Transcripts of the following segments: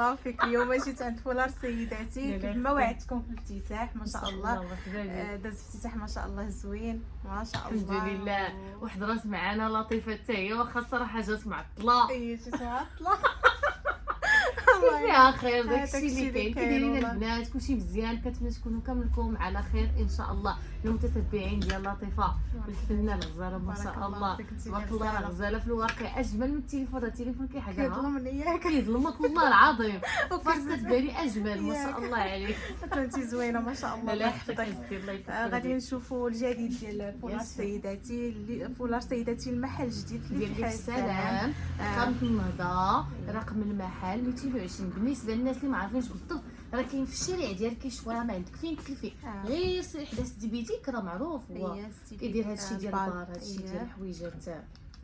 الله فيك. اليوم جيت عند فولار سيداتي كيف ما وعدتكم في الافتتاح. ما شاء الله داز افتتاح ما شاء الله زوين ما شاء الله. الحمد لله. وحضرات معنا لطيفه حتى هي، واخا الصراحه جات معطله. جيت معطله. فيها خير، داكشي اللي كاين. كيدايرين البنات؟ كلشي مزيان؟ كنتمنى تكونوا كاملكم على خير ان شاء الله. المتتبعين ديال لطيفه والفنانه الغزاله ما شاء الله تبارك الله، الغزاله في الواقع اجمل من التليفون. التليفون كيحقرها كيظلمني ياك، كيظلمك والله العظيم. فاس كتباني اجمل ما شاء الله عليك. انت زوينه ما شاء الله. الله يحفظك الله يحفظك. غادي نشوفوا الجديد ديال فولار سيداتي. فولار سيداتي المحل جديد ديال في السلام، كارت النهضه، رقم المحل 220. بالنسبه للناس اللي ما عارفينش بالضبط راه كاين في الشارع ديال كيشوارع، ما عندك فين تلفي غير سير حدا سيدي بيتيك، راه معروف هو كيدير هادشي ديال البار، هادشي ديال الحويجات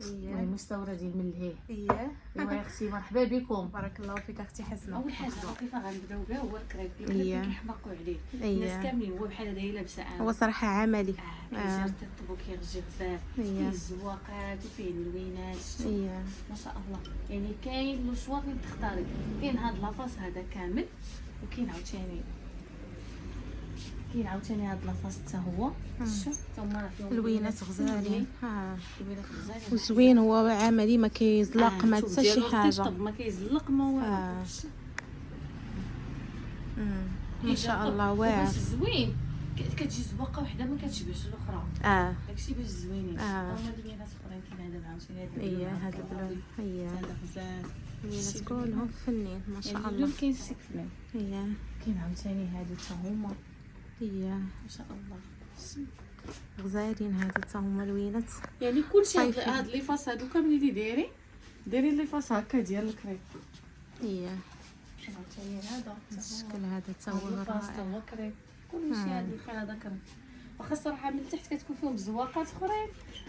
المهم مستوردين من لهيه. ايوا يا اختي مرحبا بكم. بارك الله فيك اختي حسنه. اول حاجه لطيفه غنبداو بها هو الكريب. الكريب كيحماقوا عليه الناس كاملين، هو بحال هذا هي لابسه هو صراحه عملي كيجي تطبو كيرجي غزال، فيه الزواقات وفيه اللوينات ما شاء الله. يعني كاين لو شوا فين تختاري. كاين هاد لافاس هذا كامل، وكاين عاوتاني هاد لافاس حتى هو شوف حتى هما راه فيهم لوينات غزالين. لوينات غزالين وزوين، هو عملي ما كيزلق ما حتى شي حاجه. ما كيزلق ما والو. ما شاء الله واعر زوين. كتجي زواقه وحده ما كتشبهش الاخرى. داكشي باش زوينين. هما لوينات اخرين كاين هذا عاوتاني هذا هذا بلون. هذا غزال. لوينات كلهم فنين ما شاء الله. اللون كاين سيك فنين. كاين عاوتاني هادو حتى هما ما شاء الله غزالين. هادو حتى هما لوينات. يعني كلشي هاد لي فاس هادو كاملين اللي دايرين لي فاس هكا ديال الكريب. عاوتاني هذا الشكل هذا حتى هو رائع. كريب كلشي هاد الخير هذا كريب. واخا الصراحه من تحت كتكون فيهم زواقات اخرين،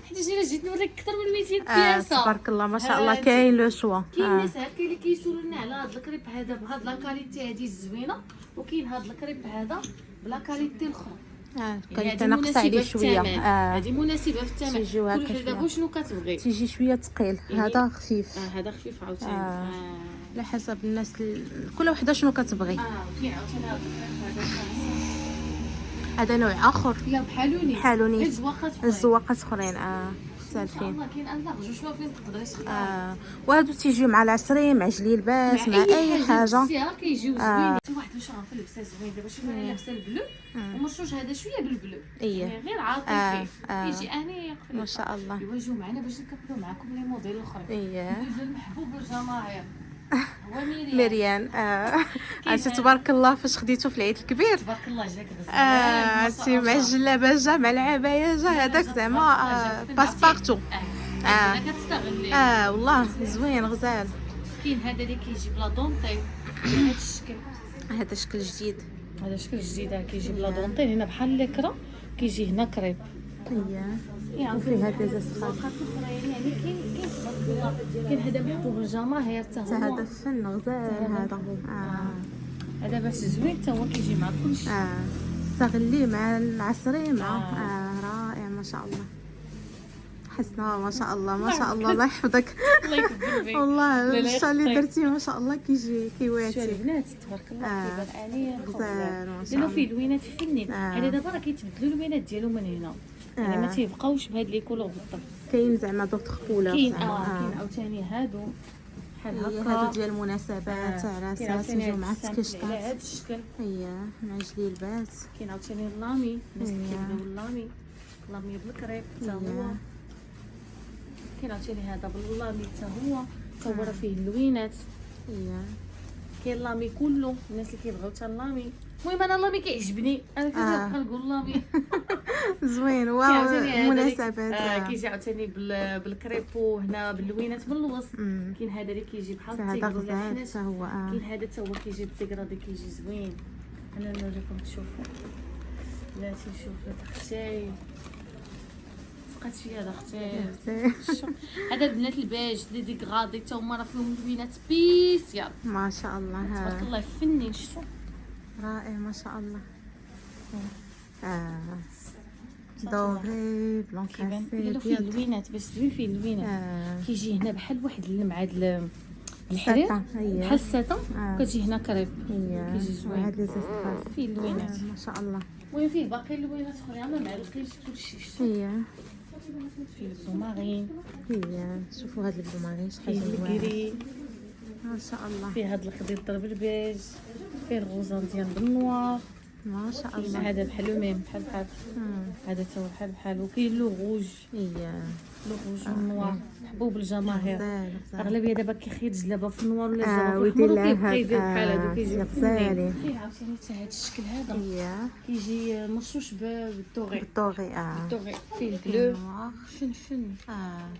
حيت انا جيت نوريك اكثر من 200 بياسه. تبارك الله ما شاء الله. كاين لو شوا. كاين ناس هكا اللي كيسولونا على هاد الكريب هذا بهاد لا كاليتي هادي الزوينه، وكاين هاد الكريب هذا بلا كاليتي الاخرى. كاليتي ناقصه عليه شويه. هذه مناسبه في الثمن. كل حدا دابا شنو كتبغي. تيجي شويه ثقيل. هذا خفيف. هذا خفيف عاوتاني. على حسب الناس كل وحده شنو كتبغي. كاين عاوتاني هذا نوع اخر. لا بحالوني الزواقات اخرين مختلفين. والله كاين انواع جوج شوف فين تقدري تختاري. وهادو تيجيو مع العصري مع جليلبات مع اي حاجه. كيجيو زوينين. حتى واحد واش راه في اللبسه زوين. دابا شوف انا لابسه البلو ومرشوش هذا شويه بالبلو. يعني غير عاطفي كيجي انيق ما شاء الله. يواجهوا معنا باش نكملوا معكم لي موديل الاخرين. دوزو المحبوب والجماهير هو مريان. عرفتي تبارك الله فاش خديتو في العيد الكبير. تبارك الله جاك غزال. عرفتي مع الجلابه جا مع العبايه جا هذاك زعما باسبارتو. كتستغلي. والله زوين غزال. كاين هذا اللي كيجي بلا دونطي بهذا الشكل. هذا شكل جديد. هذا شكل جديد كيجي بلا دونطي هنا بحال الكرا، كيجي هنا كريب. وفيه هذا زاس يعني كاين هذا محبوب الجماهير حتى هو. هذا فن غزال هذا. هذا باش زوين حتى هو كيجي مع كلشي. استغليه مع العصري مع رائع ما شاء الله. حسنه ما شاء الله ما شاء الله الله يحفظك. الله يكبر بك والله الشا اللي درتيه ما شاء الله كيجي كيواتي. البنات تبارك الله كيبان انيق غزال ما شاء الله. لانه فيه لوينات فنين. هذا دابا راه كيتبدلوا اللوينات ديالو من هنا. يعني ما تيبقاوش بهاد لي كولور بالضبط. كاين زعما دوطخ كولور. كاين كاين عاوتاني هادو بحال هكا. هادو ديال المناسبات عراسات يجيو مع السكشطات على هاد الشكل. مع جليلبات. كاين عاوتاني اللامي. الناس كيبغيو اللامي بالكريب حتى هو. كاين عاوتاني هذا باللامي حتى هو راه فيه اللوينات. كاين اللامي كله الناس اللي كيبغيو حتى اللامي. المهم انا اللامي كيعجبني، انا كنبقى نقول اللامي زوين. مناسبات. كيجي عاوتاني بالكريبو هنا باللوينات من الوسط. كاين هذا اللي كيجي بحال هذا غزال حتى هو. كاين هذا حتى هو كيجي بالديكرادي كيجي زوين. انا نوريكم تشوفوا. لا تيشوف لا تختي بقات فيا هذا اختي. هذا البنات الباج لي ديكرادي حتى هما راه فيهم لوينات سبيسيال ما شاء الله. تبارك الله فنين. شفتوا رائع ما شاء الله. دوغي بلون كاسي فيه اللوينات باش زوين. فيه اللوينات كيجي هنا بحال واحد اللمعه الحرير ساتان، هي. بحال الساتان آه. كتجي هنا كريب هي كيجي زوين. وهاد لي زيستراس فيه اللوينات ما شاء الله. المهم فيه باقي اللوينات اخرين ما معلقينش كلشي هي فيه البومارين هي شوفوا هاد البومارين شحال فيه زوين الكري ما شاء الله. فيه هاد الخضير ضرب البيج فيه الغوزان ديال بالنوار ما شاء الله. هذا بحال ميم بحال هذا تا هو بحال وكاين لو روج هي لو روج والنوار محبوب الجماهير غزال اغلبيه دابا كيخرج دابا في النوار ولا اه دابا في ويدير الحمر لها وكيبقى يدير بحال هادو كيجي غزالين. فيه عاوتاني حتى هاد الشكل هذا هي كيجي مرشوش بالدوغي بالطوغي الدوغي فيه البلو نوار. فن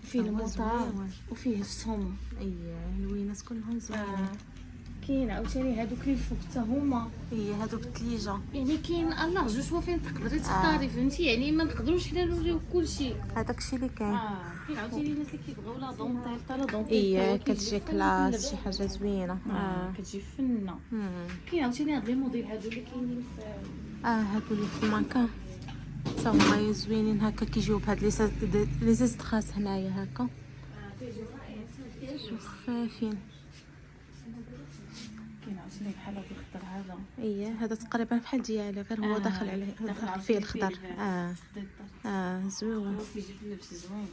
فيه هو الموطار زوين. وفيه الصوم هي الوينات كلهم زوينين. كاين عاوتاني هادوك اللي الفوق حتى هما هي هادو بالثليجه. يعني كاين الله جو شوا فين تقدري تختاري فهمتي يعني ما نقدروش حنا نوريو كلشي هذاك الشيء اللي كاين. كاين عاوتاني الناس اللي كيبغيو لا دونتيل حتى لا دونتيل هي كتجي كلاس شي حاجه زوينه. كتجي فنه كاين عاوتاني هاد لي موديل هادو اللي كاينين في هادو اللي في المكان تا هما زوينين هكا كيجيو بهاد لي زيت خاص هنايا هكا خفافين. كاين عاوتاني بحال هاد الخضر هذا هي هذا تقريبا بحال ديالي غير هو داخل عليه داخل فيه الخضر. زوين. كيجي في اللبس زوين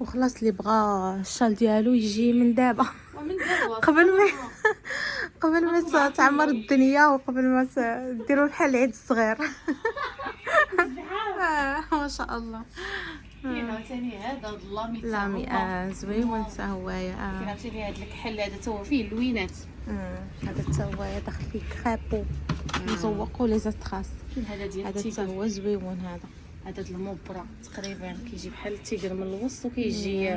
وخلاص اللي بغى الشال ديالو يجي من دابا ومن دابا قبل ما تعمر الدنيا وقبل ما ديروا بحال العيد الصغير. ما شاء الله. كاين عاوتاني هذا اللامي تا لامي هو زوين حتى هوايا. كاين عاوتاني هاد الكحل هذا تا هو فيه اللوينات هذا حتى هوايا داخل فيه كريبو مزوق ولي زيت خاص. كاين هذا ديال هذا حتى التيغر هو زوين. هذا د الموبرا تقريبا كيجي بحال التيغر من الوسط وكيجي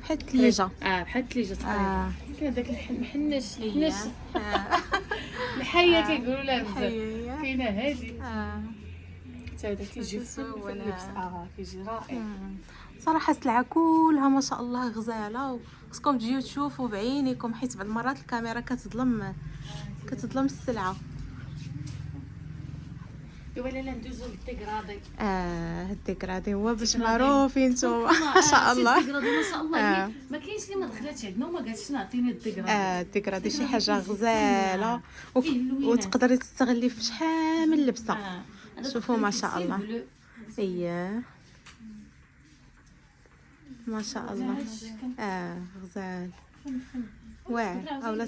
بحال الثليجه. بحال الثليجه تقريبا. كاين داك المحنش هي الحيه كيقولوا لها بزاف. هي كاينه هادي حتى هذا كيجي في زوين. اللبس كيجي رائع. صراحه السلعه كلها ما شاء الله غزاله وخصكم تجيو تشوفوا بعينيكم حيت بعض المرات الكاميرا كتظلم السلعه. ايوا لا ندوزو للديكرادي. الديكرادي هو باش معروفين نتوما ما شاء الله. الديكرادي ما شاء الله ما كاينش اللي ما دخلاتش عندنا وما قالتش نعطيني الديكرادي. الديكرادي شي حاجه غزاله وتقدري تستغلي في شحال من لبسه. شوفوا ما شاء الله. هي ما شاء الله. غزال واعر اولا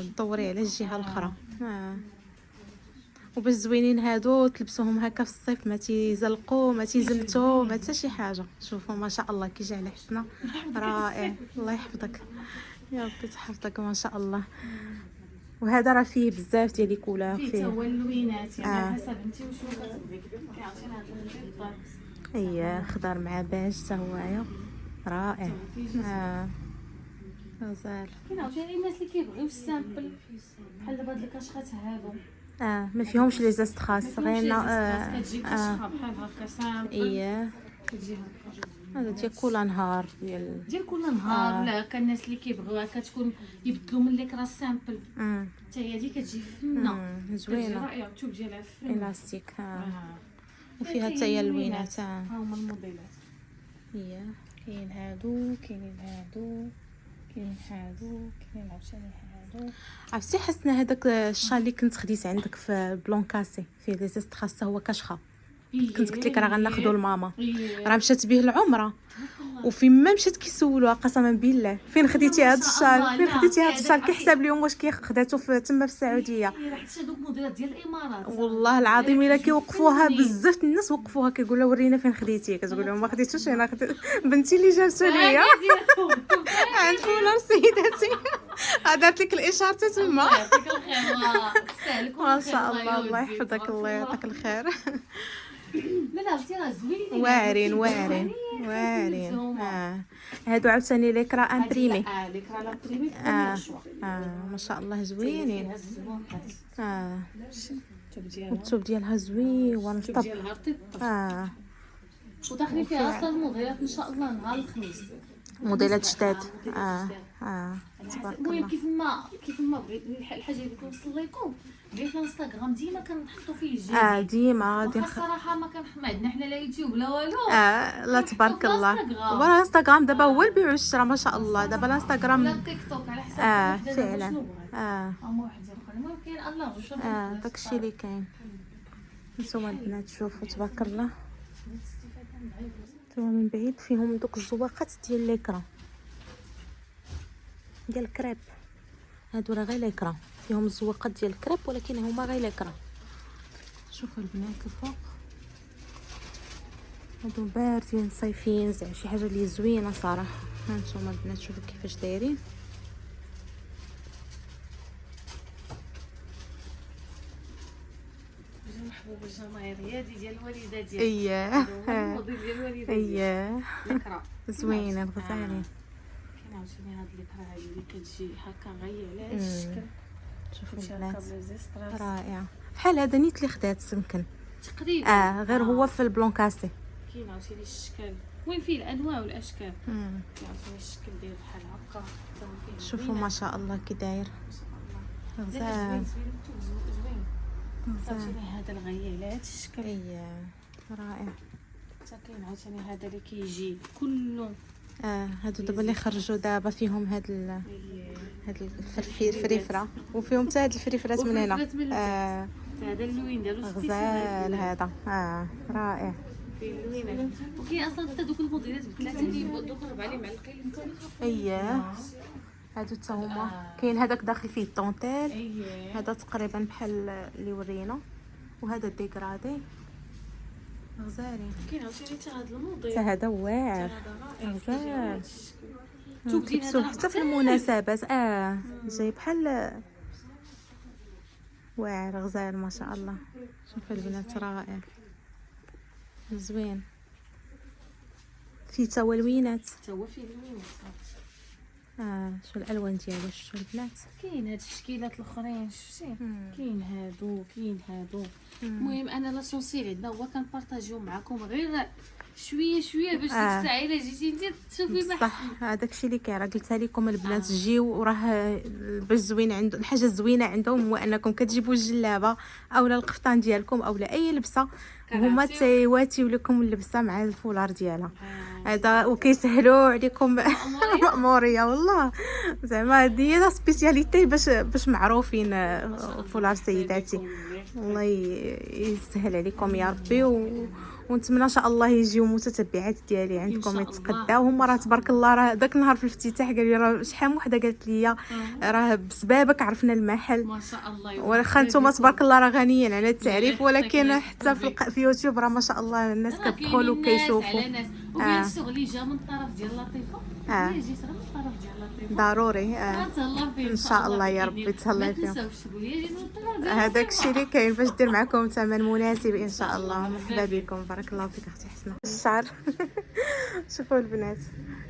تدوري على الجهه الاخرى. وباش زوينين هادو تلبسوهم هكا في الصيف ما تيزلقوا ما تيزمتوا ما حتى شي حاجه. شوفوا ما شاء الله كيجي على حسنا رائع. الله يحفظك يا ربي تحفظك ما شاء الله. وهذا راه فيه بزاف ديال لي كولور فيه هو اللوينات يعني على حسب انت وشنو كتبغي. كيعطينا هذا الخضر هي خضر مع بيج حتى هوايا رائع. غزال. كاين عاوتاني الناس اللي كيبغيو السامبل بحال دابا هاد الكاشخات هادو ما فيهمش لي زيست خاص غير كتجي كاشخه بحال هكا سامبل. هي كتجي هكا هذا ديال كل نهار ديال كل نهار ولا هكا الناس اللي كيبغيوها كتكون يبدلوا من ليك راه سامبل حتى هي دي كتجي فنه زوينه رائعه الثوب ديالها فن الاستيك. وفيها حتى هي اللوينات. ها هما الموديلات. هي كاين هادو كاينين هادو كاين هادو كاين عاوتاني هادو. عرفتي حسنا هذاك الشال اللي كنت خديت عندك في بلونكاسي فيه لي زيست خاصه هو كشخه. كنت قلت لك راه غناخذوا لماما راه مشات به العمره وفين ما مشات كيسولوها قسما بالله فين خديتي هذا الشال فين خديتي هذا الشال كيحسب لهم واش خداتو تما في السعوديه. راه حتى هذوك موديلات ديال الامارات والله العظيم الا كيوقفوها بزاف الناس وقفوها كيقول لها ورينا فين خديتيه كتقول لهم ما خديتوش انا بنتي اللي جابتو ليا عند فلان سيداتي دارت لك الاشاره تما. يعطيك الخير ما شاء الله الله يحفظك الله يعطيك الخير. لا لا عرفتي راه زوينين واعرين. هادو عاوتاني ليكرا امبريمي. ليكرا لامبريمي ما شاء الله زوينين. الثوب ديالها الثوب ديالها زوين الثوب ديالها رطيب. وداخلين فيها اصلا الموديلات ان شاء الله نهار الخميس موديلات جداد. المهم كيف ما بغيت الحاجه اللي كنوصل لكم لي في الانستغرام ديما كنحطوا فيه الجديد. ديما غادي الصراحه ما عندنا حنا لا يوتيوب لا والو. لا تبارك الله. الانستغرام. والانستغرام دابا هو البيع والشراء ما شاء الله. دابا ولا الانستغرام التيك توك على حساب كل وحده دابا فعلا. شنو بغات. اما واحد ديال اخر المهم كاين الله وشوف. داكشي اللي كاين. نتوما البنات شوفوا تبارك الله. نتوما من بعيد فيهم دوك الزواقات ديال ليكرا ديال الكريب. هادو راه غير ليكرا فيهم الزواقات ديال الكريب ولكن هما غير ليكرا. شوفوا البنات الفوق هادو باردين صيفيين زعما شي حاجه اللي زوينه صراحه. هانتوما البنات شوفوا كيفاش دايرين. محبوب الجماهير هادي ديال الوالده ديالي. اييه الموديل ديال الوالده ديالي. اييه لكرا زوينه غزالين. كاين عاوتاني هاد اللكرا هادي اللي كتجي هكا غير على الشكل. شوفوا كتمشي البنات هكا بليزيستراس رائعه بحال هذا نيت اللي خدات يمكن. تقريبا. غير هو في البلونكاسي. كاين عاوتاني الشكل المهم فيه الانواع والاشكال. كاين عاوتاني الشكل ديال بحال هكا. شوفوا ما شاء الله كي داير غزال. عاوتاني هذا الغيال هذا الشكل. اييه رائع. حتى كاين عاوتاني هذا اللي كيجي كله. هادو دابا اللي خرجوا دابا فيهم هاد الفريفره وفيهم حتى هاد الفريفرات من هنا. هذا اللوين ديالو غزال هذا. رائع. اللوين. وكاين اصلا حتى دوك الموديلات بثلاثه اللي دوك 4 اللي معلقين. اييه هادو حتى هما. كاين هذاك داخل فيه الطونطيل. هذا تقريبا بحال اللي ورينا وهذا الديكرادي غزالين. كاين عاوتاني حتى هذا الموديل حتى هذا واعر غزال. تلبسوه حتى في المناسبات. جاي بحال واعر غزال ما شاء الله. شوفوا البنات رائع زوين. فيه تولوينات. حتى هو فيه اللوينات. شو الالوان ديالو شو البنات. كاين هاد التشكيلات الاخرين شفتي. كاين هادو كاين هادو. المهم انا لاسونسيل عندنا هو كنبارطاجيو معكم غير شويه باش ديك الساعه الا جيتي انت تشوفي ما صح. هذاك الشيء اللي كاين راه قلتها لكم البنات جيو وراه باش زوين عنده الحاجه الزوينه عندهم هو انكم كتجيبوا الجلابه اولا القفطان ديالكم اولا اي لبسه هما تيواتيو لكم اللبسه مع الفولار ديالها. هذا وكيسهلوا عليكم مأموريه والله زعما هذه هي سبيسياليتي باش معروفين فولار سيداتي. الله يسهل عليكم يا ربي ونتمنى ان شاء الله يجيو متتبعات ديالي عندكم يتقداو هما. راه تبارك الله راه داك النهار في الافتتاح قال لي راه شحال من وحده قالت لي راه بسببك عرفنا المحل ما شاء الله. واخا نتوما تبارك الله راه غنيين على التعريف ولكن حتى في يوتيوب راه ما شاء الله الناس كتدخل وكيشوفوا. وكاين الشغل جا من الطرف ديال لطيفه. جيت راه من الطرف ديال لطيفه ضروري. تهلا فيه ان شاء الله يا ربي تهلا فيهم. ما تنساوش تقولي جيت من الطرف ديال هذاك الشيء اللي كاين باش دير معكم ثمن مناسب ان شاء الله. مرحبا بكم بارك الله فيك اختي حسنه. الشعر شوفوا البنات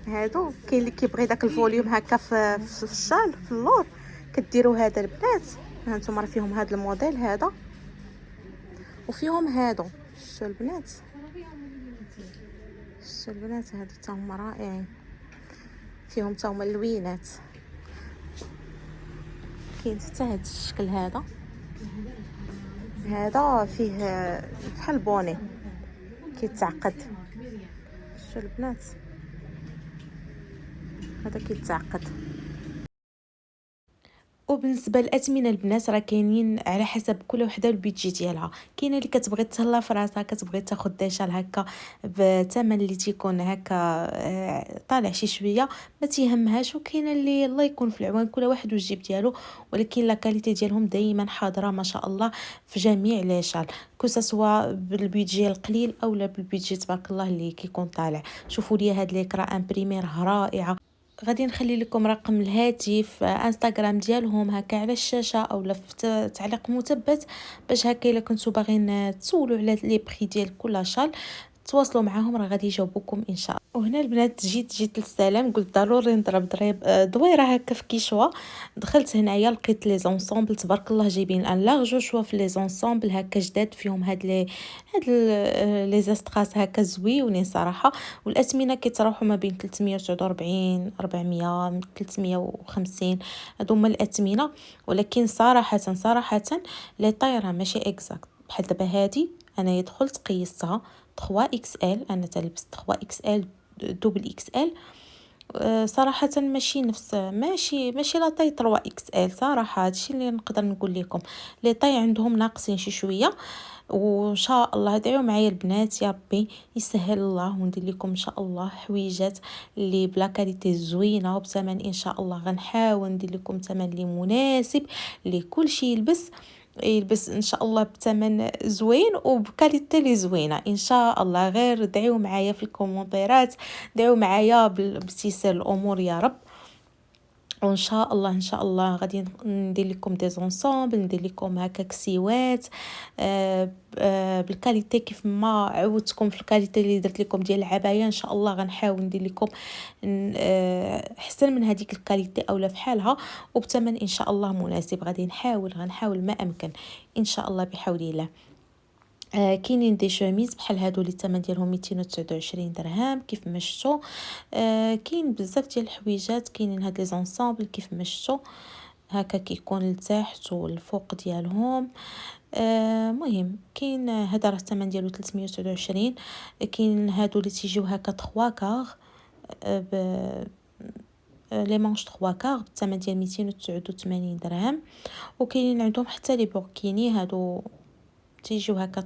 هادو كاين اللي كيبغي داك الفوليوم هكا في الشال في اللور كديروا هذا البنات. هانتوما راه فيهم هذا الموديل هذا وفيهم هادو. شتو البنات شتو البنات هادو حتى هما رائعين. فيهم حتى هما اللوينات. كاين حتى هذا الشكل هذا فيه بحال بوني كيتعقد. شتو البنات هذا كيتعقد. وبالنسبه للاثمنه البنات راه كاينين على حسب كل وحده البيدجي ديالها. كاينه اللي كتبغي تهلا في راسها كتبغي تاخذ دي شال هكا بثمن اللي تيكون هكا طالع شي شويه ما تيهمهاش. وكاينه اللي الله يكون في العوان كل واحد والجيب ديالو ولكن لا كاليتي ديالهم دائما حاضره ما شاء الله في جميع لي شال كوسا سوا بالبيدجي القليل اولا بالبيدجي تبارك الله اللي كيكون طالع. شوفوا لي هاد ليكرا امبريمير رائعه. غادي نخلي لكم رقم الهاتف انستغرام ديالهم هكا على الشاشه اولا في تعليق مثبت باش هكا الا كنتو باغيين تسولوا على لي بري ديال كل شال تواصلوا معاهم راه غادي يجاوبوكم ان شاء الله. وهنا البنات جيت للسلام، قلت ضروري نضرب دويره هكا في كيشوا. دخلت هنايا لقيت لي زونسومبل تبارك الله جايبين ان لارج شوا في لي زونسومبل هكا جداد، فيهم لي زاستراس هكا زويونين صراحه. والاثمنه كيتراوحوا ما بين 349 400 350، هادو هما الاثمنه. ولكن صراحه لي طايره ماشي اكزاكت. بحال دابا هادي انا دخلت قيستها 3 اكس ال، انا تلبست 3 اكس ال دوبل اكس ال. صراحه ماشي نفس ماشي لا طاي 3 اكس ال صراحه. هادشي اللي نقدر نقول لكم، لي طاي عندهم ناقصين شي شويه. وان شاء الله ادعوا معايا البنات يا ربي يسهل الله وندير لكم ان شاء الله حويجات اللي بلا كاليتي زوينه وبثمن ان شاء الله. غنحاول ندير لكم ثمن اللي مناسب لكل شيء يلبس ان شاء الله بثمن زوين وبكاليتي اللي زوينه ان شاء الله. غير دعيو معايا في الكومونتيرات، دعيو معايا بتيسير الامور يا رب. وان شاء الله غادي ندير لكم دي زونسومبل، ندير لكم هكا كسيوات بالكاليتي كيف ما عودتكم في الكاليتي اللي درت لكم ديال العبايه. ان شاء الله غنحاول ندير لكم احسن من هذيك الكاليتي اولا بحالها وبثمن ان شاء الله مناسب. غادي غنحاول ما امكن ان شاء الله بحول الله. كاينين دي شوميز بحال هادو اللي الثمن ديالهم 229 درهم كيف ما شفتوا. كاين بزاف ديال الحويجات، كاينين هاد لي زونسامبل كيف ما شفتوا هكا كيكون لتحت والفوق ديالهم. مهم كاين هذا راه الثمن ديالو 329. كاين هادو اللي تيجيو هكا 3 كار لي مانش 3 كار بالثمن ديال 289 درهم. وكاينين عندهم حتى لي بوركيني هادو تيجيو هكا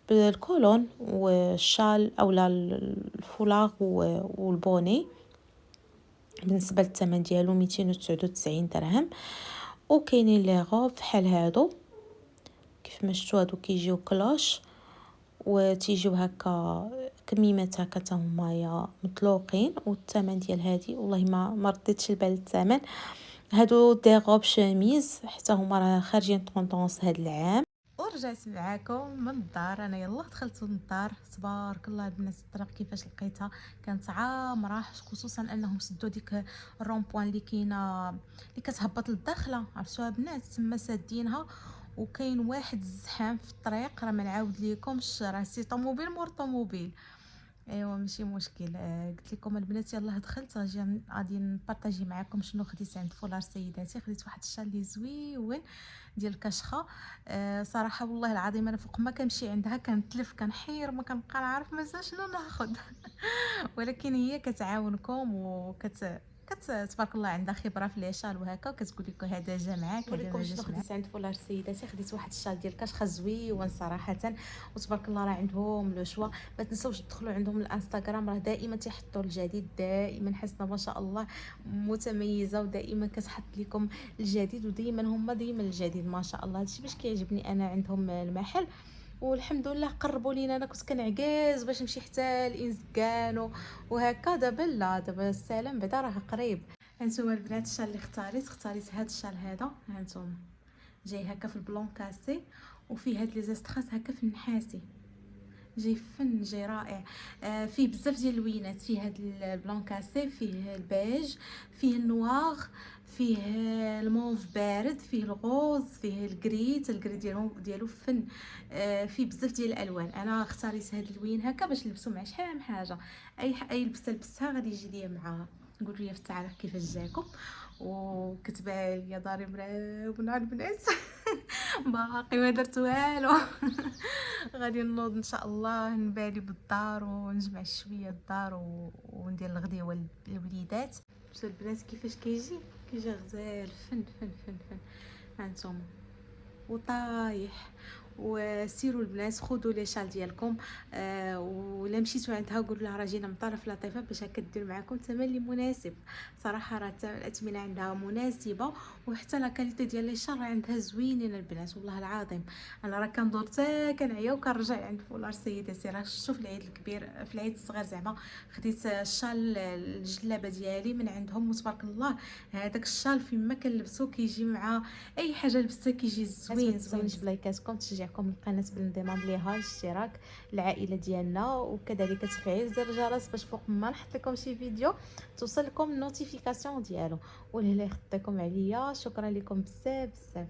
بالكولون والشال اولا الفولاغ والبوني بالنسبه للثمن ديالو 299 درهم. وكاينين لي غوب بحال هادو كيف ما شفتوا، هادو كيجيو كلوش وتيجيو هكا كميمات هكا تا هما مطلوقين. والثمن ديال هادي والله ما رديتش البال الثمن. هادو دي غوب شميز حتى هما راه خارجين طوندونس هاد العام. ورجعت معاكم من الدار. انا يلا دخلت للدار تبارك الله البنات. الطريق كيفاش لقيتها كانت عامره، خصوصا انهم سدوا ديك الرومبوان اللي كاينه اللي كتهبط للداخله، عرفتوها بنات تما سادينها. وكاين واحد الزحام في الطريق راه ما نعاود ليكمش، راه سي طوموبيل مور طوموبيل. ايوا ماشي مشكل. قلت لكم البنات يلا دخلت غادي نبارطاجي معكم شنو خديت عند فولار سيداتي. خديت واحد الشال اللي زويون ديال كشخه. صراحه والله العظيم انا فوق ما كنمشي عندها كنتلف كنحير ما كنبقى نعرف مازال شنو ناخذ ولكن هي كتعاونكم تبارك الله عندها خبره في لي شال وهكا، وكتقول لكم هذا جا معاك هذا ما جاش معاك. خديت عند فولار سيداتي، خديت واحد الشال ديال كشخه زويون صراحه وتبارك الله راه عندهم لو شوا. ما تنساوش تدخلوا عندهم الانستغرام، راه دائما تيحطوا الجديد، دائما حسنا ما شاء الله متميزه ودائما كتحط لكم الجديد ودائما هما دائما الجديد ما شاء الله. هادشي باش كيعجبني انا عندهم المحل. والحمد لله قربوا لينا. انا كنت كنعكاز باش نمشي حتى لإنزكان وهكا، دابا لا دابا السلام بعدا راه قريب. هانتوما البنات الشال اللي اختاريت هاد الشال هذا. هانتوما جاي هكا في البلون كاسي وفيه هاد لي زاستراس هكا في النحاسي، جاي رائع. فيه بزاف ديال اللوينات، فيه هاد البلون كاسي، فيه البيج، فيه النواغ، فيه الموف بارد، فيه الغوز، فيه الكريت ديالو فن. فيه بزاف ديال الالوان. انا اختاريت هاد اللوين هكا باش نلبسو مع شحال من حاجه. اي لبستها غادي يجي ليا معاها. قولوا لي في التعليق كيفاش جاكم وكتبها لي داري مرابنا البنات باقي ما درت والو غادي نوض ان شاء الله نبالي بالدار ونجمع شويه الدار وندير الغديوه للوليدات. شوفوا البنات كيفاش كيجي غزال فن فن فن فن. هانتوما وطايح. وسيروا البنات خذوا لي شال ديالكم. ولا مشيتوا عندها قولوا لها راه جينا من طرف لطيفه باش هكا دير معكم الثمن اللي مناسب. صراحه راه الاثمنه عندها مناسبه وحتى لا كاليتي ديال لي شال عندها زوينين البنات والله العظيم. انا راه كندور حتى كنعيا وكنرجع عند فولار سيداتي. راه شفتوا في العيد الكبير في العيد الصغير زعما خديت الشال الجلابه ديالي من عندهم وتبارك الله هذاك الشال فيما كنلبسو كيجي مع اي حاجه لبستها كيجي زوين. لايكاتكم تشجيع تشجيعكم القناه بالانضمام ليها، الاشتراك العائله ديالنا، وكذلك تفعيل زر الجرس باش فوق ما نحط لكم شي فيديو توصلكم النوتيفيكاسيون ديالو. ولهلا يخطيكم عليا، شكرا لكم بزاف بزاف.